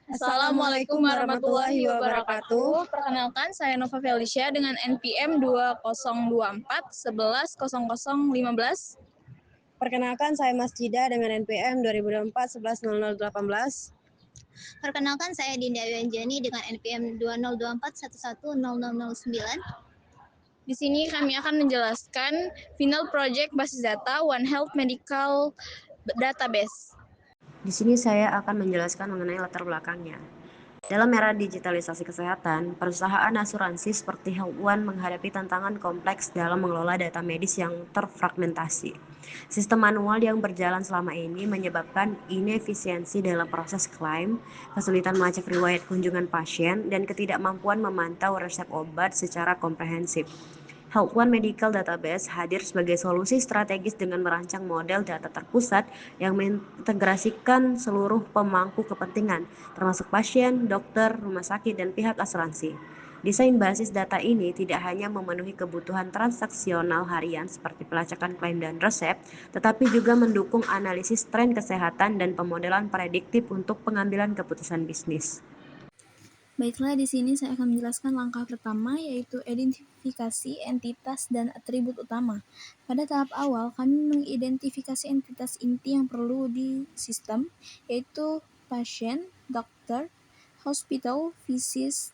Assalamualaikum warahmatullahi wabarakatuh. Perkenalkan, saya Nova Felicia dengan NPM 2024 11 0015. Perkenalkan, saya Masjida dengan NPM 2024 11 0018. Perkenalkan, saya Dinda Wianjani dengan NPM 2024 11 0009. Di sini kami akan menjelaskan final project basis data One Health Medical Database. Di sini saya akan menjelaskan mengenai latar belakangnya. Dalam era digitalisasi kesehatan, perusahaan asuransi seperti Health One menghadapi tantangan kompleks dalam mengelola data medis yang terfragmentasi. Sistem manual yang berjalan selama ini menyebabkan inefisiensi dalam proses klaim, kesulitan melacak riwayat kunjungan pasien, dan ketidakmampuan memantau resep obat secara komprehensif. Health One Medical Database hadir sebagai solusi strategis dengan merancang model data terpusat yang mengintegrasikan seluruh pemangku kepentingan, termasuk pasien, dokter, rumah sakit, dan pihak asuransi. Desain basis data ini tidak hanya memenuhi kebutuhan transaksional harian seperti pelacakan klaim dan resep, tetapi juga mendukung analisis tren kesehatan dan pemodelan prediktif untuk pengambilan keputusan bisnis. Baiklah, di sini saya akan menjelaskan langkah pertama, yaitu identifikasi entitas dan atribut utama. Pada tahap awal, kami mengidentifikasi entitas inti yang perlu di sistem, yaitu pasien, dokter, hospital, visit,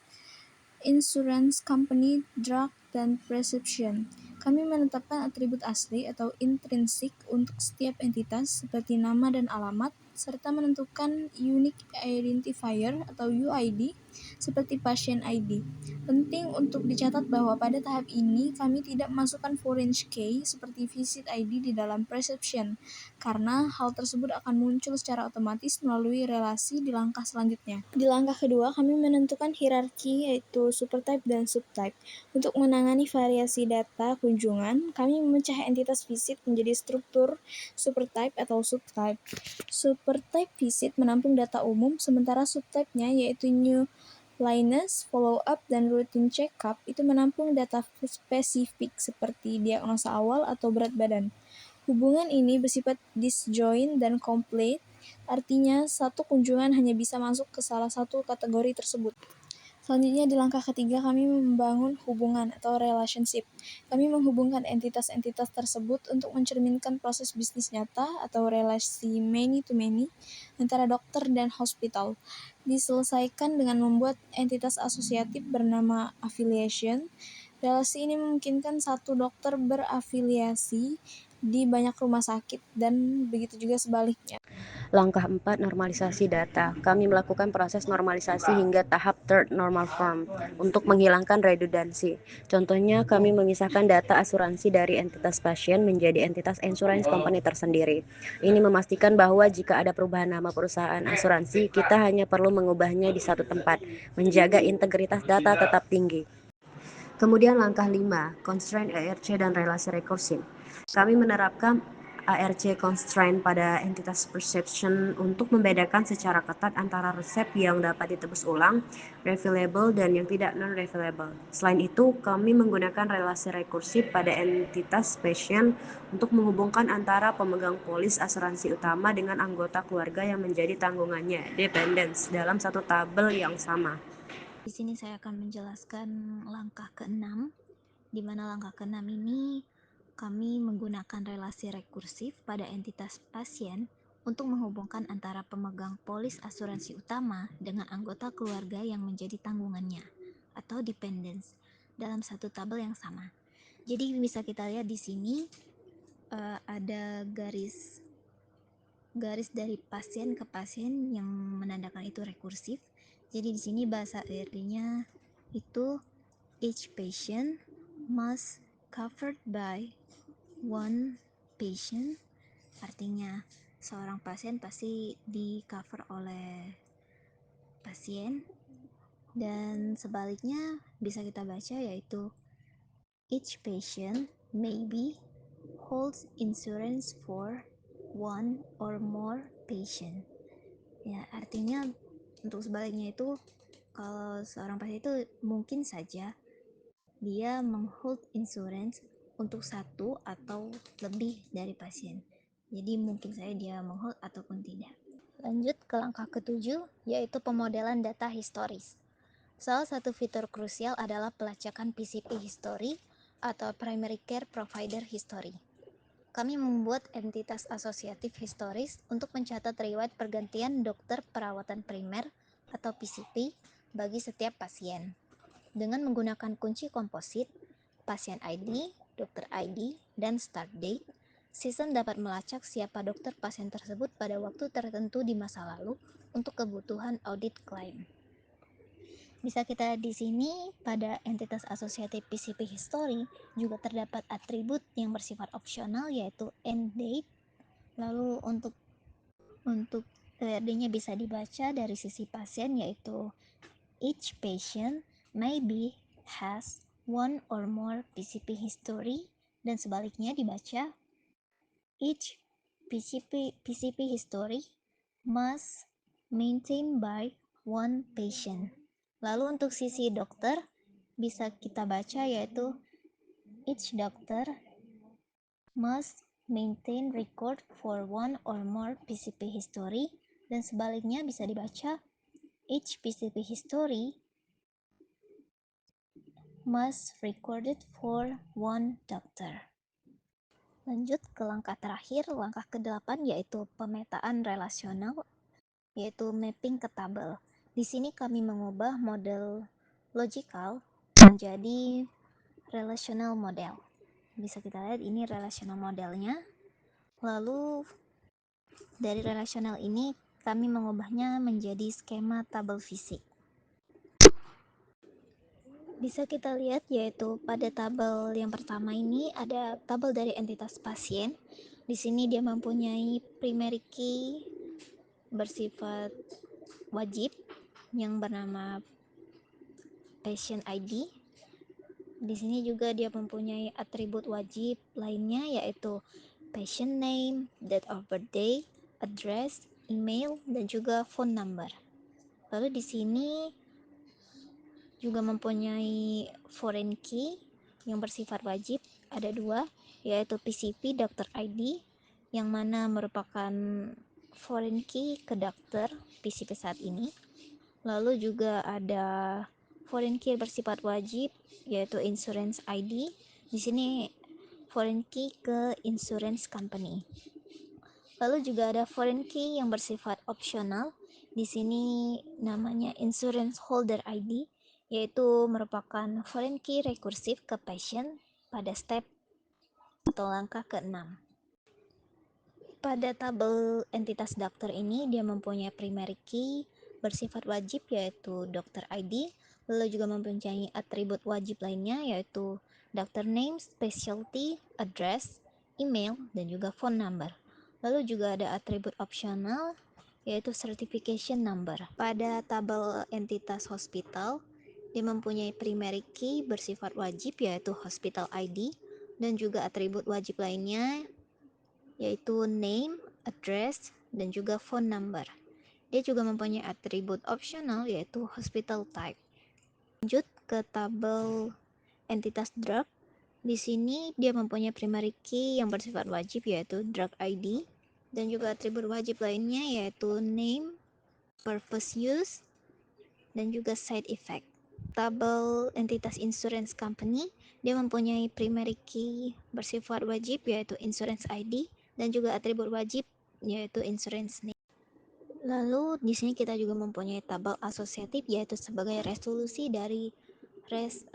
insurance company, drug, dan prescription. Kami menetapkan atribut asli atau intrinsik untuk setiap entitas seperti nama dan alamat, serta menentukan unique identifier atau UID seperti pasien ID. Penting untuk dicatat bahwa pada tahap ini kami tidak memasukkan foreign key seperti visit ID di dalam prescription, karena hal tersebut akan muncul secara otomatis melalui relasi di langkah selanjutnya. Di langkah kedua, kami menentukan hierarki yaitu supertype dan subtype. Untuk menangani variasi data kunjungan, kami memecah entitas visit menjadi struktur supertype atau subtype. Supertype visit menampung data umum, sementara subtype-nya yaitu new linus, follow-up, dan routine check-up itu menampung data spesifik seperti diagnosa awal atau berat badan. Hubungan ini bersifat disjoint dan complete, artinya satu kunjungan hanya bisa masuk ke salah satu kategori tersebut. Selanjutnya, di langkah ketiga, kami membangun hubungan atau relationship. Kami menghubungkan entitas-entitas tersebut untuk mencerminkan proses bisnis nyata atau relasi many-to-many antara dokter dan hospital. Diselesaikan dengan membuat entitas asosiatif bernama affiliation. Relasi ini memungkinkan satu dokter berafiliasi di banyak rumah sakit dan begitu juga sebaliknya. Langkah 4, normalisasi data. Kami melakukan proses normalisasi hingga tahap third normal form untuk menghilangkan redundansi. Contohnya, kami memisahkan data asuransi dari entitas pasien menjadi entitas insurance company tersendiri. Ini memastikan bahwa jika ada perubahan nama perusahaan asuransi, kita hanya perlu mengubahnya di satu tempat, menjaga integritas data tetap tinggi. Kemudian langkah 5, constraint ARC dan relasi rekursif. Kami menerapkan ARC constraint pada entitas perception untuk membedakan secara ketat antara resep yang dapat ditebus ulang, refillable, dan yang tidak non-refillable. Selain itu, kami menggunakan relasi rekursif pada entitas patient untuk menghubungkan antara pemegang polis asuransi utama dengan anggota keluarga yang menjadi tanggungannya, dependents, dalam satu tabel yang sama. Di sini saya akan menjelaskan langkah ke-6, di mana langkah ke-6 ini kami menggunakan relasi rekursif pada entitas pasien untuk menghubungkan antara pemegang polis asuransi utama dengan anggota keluarga yang menjadi tanggungannya atau dependents dalam satu tabel yang sama. Jadi bisa kita lihat di sini ada garis dari pasien ke pasien yang menandakan itu rekursif. Jadi di sini bahasa artinya itu each patient must covered by one patient, artinya seorang pasien pasti di cover oleh pasien, dan sebaliknya bisa kita baca yaitu each patient maybe holds insurance for one or more patient. Ya, artinya untuk sebaliknya itu kalau seorang pasien itu mungkin saja dia menghold insurance untuk satu atau lebih dari pasien. Jadi mungkin saja dia menghold ataupun tidak. Lanjut ke langkah ketujuh, yaitu pemodelan data historis. Salah satu fitur krusial adalah pelacakan PCP History atau Primary Care Provider History. Kami membuat entitas asosiatif historis untuk mencatat riwayat pergantian dokter perawatan primer atau PCP bagi setiap pasien. Dengan menggunakan kunci komposit, pasien ID, dokter ID, dan start date, sistem dapat melacak siapa dokter pasien tersebut pada waktu tertentu di masa lalu untuk kebutuhan audit klaim. Bisa kita di sini pada entitas asosiatif PCP History juga terdapat atribut yang bersifat opsional yaitu end date. Lalu untuk ERD-nya bisa dibaca dari sisi pasien yaitu each patient maybe has one or more PCP history, dan sebaliknya dibaca each PCP history must maintained by one patient. Lalu untuk sisi dokter bisa kita baca yaitu each doctor must maintain record for one or more PCP history, dan sebaliknya bisa dibaca each PCP history must recorded for one doctor. Lanjut ke langkah terakhir, langkah ke-8 yaitu pemetaan relasional, yaitu mapping ke tabel. Di sini kami mengubah model logical menjadi relational model. Bisa kita lihat ini relational modelnya. Lalu dari relational ini kami mengubahnya menjadi skema tabel fisik. Bisa kita lihat yaitu pada tabel yang pertama ini ada tabel dari entitas pasien. Di sini dia mempunyai primary key bersifat wajib yang bernama patient ID. Di sini juga dia mempunyai atribut wajib lainnya yaitu patient name, date of birthday, address, email, dan juga phone number. Lalu di sini juga mempunyai foreign key yang bersifat wajib, ada dua, yaitu PCP Doctor ID yang mana merupakan foreign key ke dokter PCP saat ini. Lalu juga ada foreign key bersifat wajib yaitu insurance ID. Di sini foreign key ke insurance company. Lalu juga ada foreign key yang bersifat opsional. Di sini namanya insurance holder ID, yaitu merupakan foreign key rekursif ke patient pada step atau langkah ke-6. Pada tabel entitas dokter ini dia mempunyai primary key bersifat wajib yaitu dokter ID, lalu juga mempunyai atribut wajib lainnya yaitu doctor name, specialty, address, email, dan juga phone number. Lalu juga ada atribut opsional yaitu certification number. Pada tabel entitas hospital dia mempunyai primary key bersifat wajib yaitu hospital ID, dan juga atribut wajib lainnya yaitu name, address, dan juga phone number. Dia juga mempunyai atribut opsional yaitu hospital type. Lanjut ke tabel entitas drug. Di sini dia mempunyai primary key yang bersifat wajib yaitu drug ID, dan juga atribut wajib lainnya yaitu name, purpose use, dan juga side effect. Tabel entitas insurance company dia mempunyai primary key bersifat wajib yaitu insurance ID, dan juga atribut wajib yaitu insurance name. Lalu di sini kita juga mempunyai tabel asosiatif yaitu sebagai resolusi dari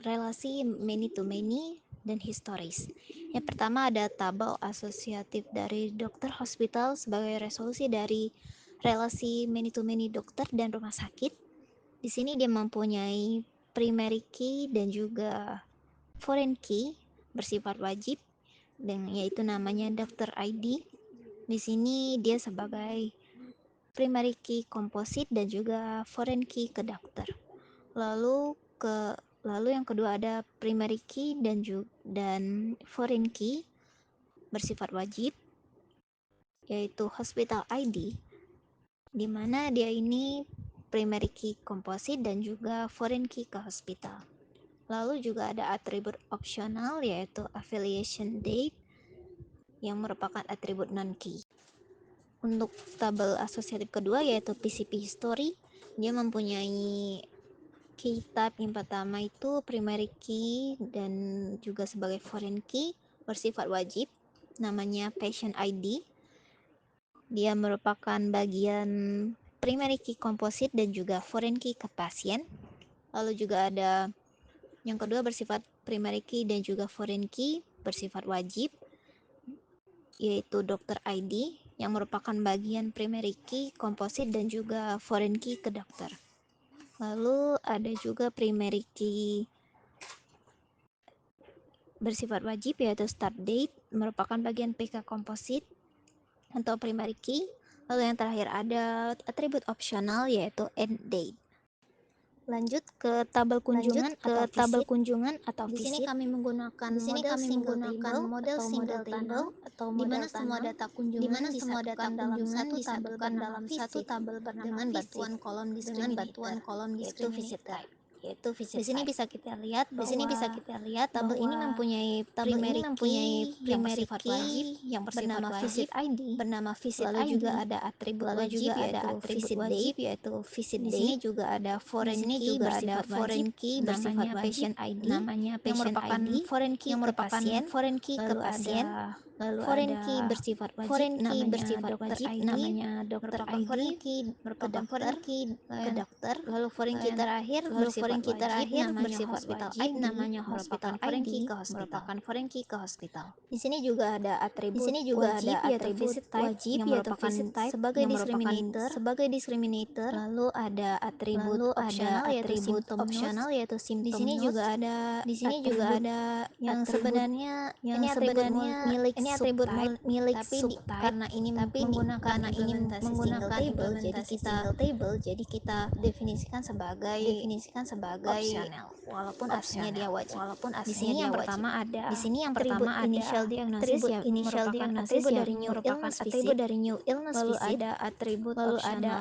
relasi many to many dan historis. Yang pertama ada tabel asosiatif dari dokter hospital sebagai resolusi dari relasi many to many dokter dan rumah sakit. Di sini dia mempunyai primary key dan juga foreign key bersifat wajib, dan yaitu namanya dokter ID. Di sini dia sebagai primary key komposit dan juga foreign key ke dokter. Lalu yang kedua ada primary key dan foreign key bersifat wajib yaitu hospital ID, di mana dia ini primary key komposit dan juga foreign key ke hospital. Lalu juga ada atribut opsional yaitu affiliation date yang merupakan atribut non-key. Untuk tabel asosiatif kedua yaitu PCP History, dia mempunyai key type yang pertama itu primary key dan juga sebagai foreign key bersifat wajib, namanya patient ID. Dia merupakan bagian primary key composite dan juga foreign key ke pasien. Lalu juga ada yang kedua bersifat primary key dan juga foreign key bersifat wajib, yaitu dokter ID yang merupakan bagian primary key composite dan juga foreign key ke dokter. Lalu ada juga primary key bersifat wajib yaitu start date, merupakan bagian PK composite atau primary key. Lalu yang terakhir ada atribut opsional yaitu end date. Lanjut ke tabel kunjungan atau Di sini visit. kami menggunakan model single table atau di mana model semua tunnel, data kunjungan disatukan dalam satu tabel bernama dengan visit bantuan kolom dengan discriminator, bantuan kolom yaitu visit discriminator, type. yaitu visit Di sini type. bisa kita lihat Di sini bisa kita lihat tabel ini bahwa mempunyai primary key yang bersifat wajib bernama visit ID. Lalu ID. juga ada atribut Lalu wajib juga ada yaitu atribut visit wajib date. yaitu visit Di date. sini juga ada foreign key bersifat wajib bersifat patient wajib, ID namanya yang patient merupakan ID, foreign key yang ke merupakan pasien. foreign key ke Lalu pasien. ada Foreign ada key bersifat wajib, foreign key namanya bersifat dokter wajib ID, namanya dokter merupakan ID, foreign key merupakan ke foreign dokter. key ke dokter. Lalu foreign key terakhir namanya bersifat hospital wajib, ID, namanya merupakan hospital foreign ID, key ke hospital. merupakan foreign key ke hospital. Di sini juga ada Di atribut sini juga wajib ada yaitu atribut visit type wajib yang yaitu merupakan visit type sebagai yang merupakan discriminator. sebagai discriminator. Lalu ada atribut opsional yaitu symptom notes. Di sini juga ada yang sebenarnya ini atribut milik milik tapi subtype, karena ini menggunakan implementasi single table, jadi kita definisikan sebagai opsional walaupun aslinya dia wajib. Di sini yang pertama ada atribut initial diagnosis atribut yang initial merupakan diagnosis atribut yang dari new merupakan illness atribut visit. dari new illness Lalu visit. ada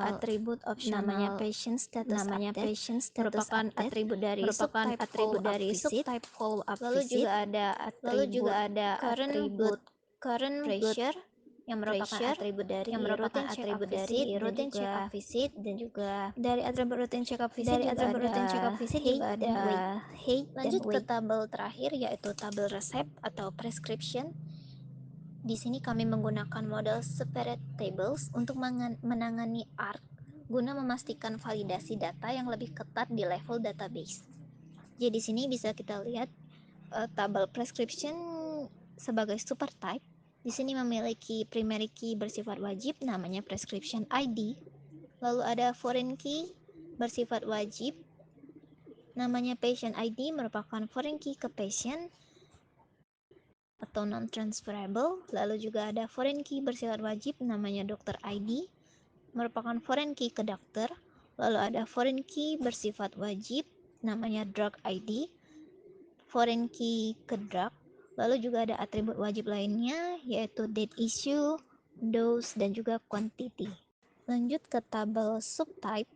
atribut opsional namanya patient status merupakan update, atribut dari merupakan subtype atribut follow-up dari visit. subtype follow-up Lalu visit. juga ada atribut current pressure yang merupakan atribut dari merupakan routine check-up atribut dari visit, routine check-up visit, dan juga dari atribut routine check-up visit dari juga atribut routine check-up ada visit height juga dan ada weight. height dan Lanjut ke weight. tabel terakhir yaitu tabel resep atau prescription. Di sini kami menggunakan model separate tables untuk menangani ARC guna memastikan validasi data yang lebih ketat di level database. Jadi di sini bisa kita lihat tabel prescription sebagai super type. Di sini memiliki primary key bersifat wajib namanya prescription ID. Lalu ada foreign key bersifat wajib namanya patient ID, merupakan foreign key ke patient atau non-transferable. Lalu juga ada foreign key bersifat wajib namanya dokter ID, merupakan foreign key ke dokter. Lalu ada foreign key bersifat wajib namanya drug ID, foreign key ke drug. Lalu juga ada atribut wajib lainnya yaitu date issue, dose, dan juga quantity. Lanjut ke tabel subtype.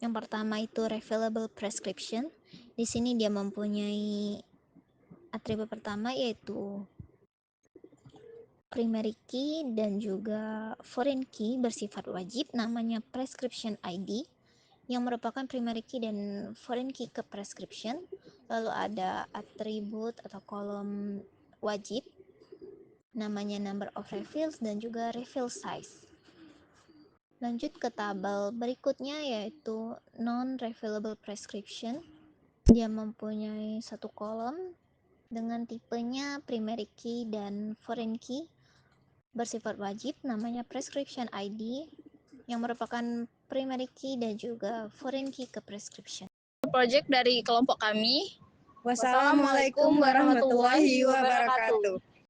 Yang pertama itu refillable prescription. Di sini dia mempunyai atribut pertama yaitu primary key dan juga foreign key bersifat wajib namanya prescription ID yang merupakan primary key dan foreign key ke prescription. Lalu ada atribut atau kolom wajib namanya number of refills dan juga refill size. Lanjut ke tabel berikutnya yaitu non-refillable prescription. Dia mempunyai satu kolom dengan tipenya primary key dan foreign key bersifat wajib namanya prescription ID yang merupakan primary key dan juga foreign key ke prescription. Project dari kelompok kami. Wassalamualaikum warahmatullahi wabarakatuh.